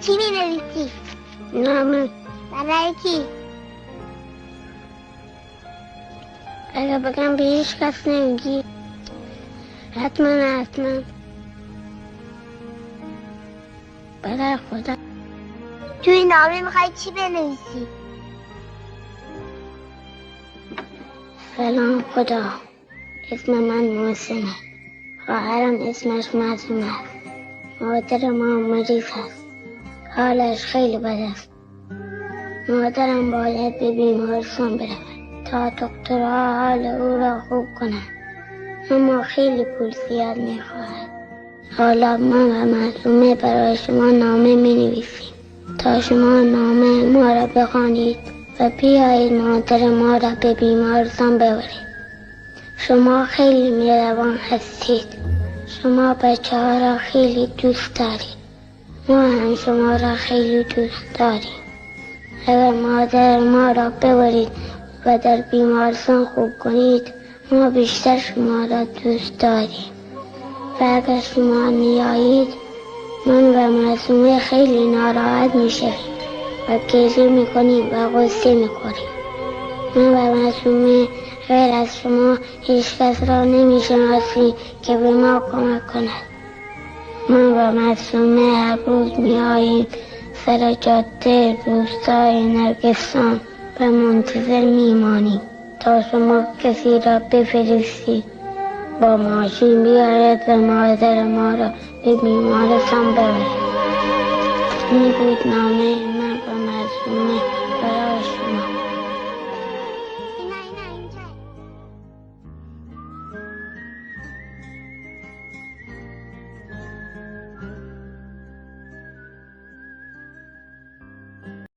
چی می‌نویسی؟ نامه. برای کی؟ اگه بگم به هیچ کس نمیگی حتما برای خدا. توی نامه میخوای چی بنویسی؟ سلام خدا، اسم من محسنه، خواهرم اسمش معصومه است، مادر ما مریض است، حالش خیلی بد است. مادرم باید به بیمارستان برود تا دکترها حال او را خوب کنند، اما خیلی پول زیاد میخواهد. حالا من و معصومه برای شما نامه مینویسیم تا شما نامه ما را بخوانید و بیایید مادر ما را به بیمارستان ببرید. شما خیلی مهربان هستید. شما بچه‌ها را خیلی دوست دارید. ما هم شما را خیلی دوست داریم. اگر مادر ما را ببرید و در بیمارستان خوب کنید، ما بیشتر شما را دوست داریم. و اگر شما نیایید، من و معصومه خیلی ناراحت میشیم و گریه میکنیم و غصه میخوریم. من و معصومه غیر از شما هیچ کس را نمیشناسیم که به ما کمک کند. من و معصومه هر روز میاییم سر جاده روستای نرگسان و منتظر میمانیم تا شما کسی را بفرستید با ماشین بیارد و مادر ما را به بیمارستان ببرد. این بود نامه من و معصومه برای شما.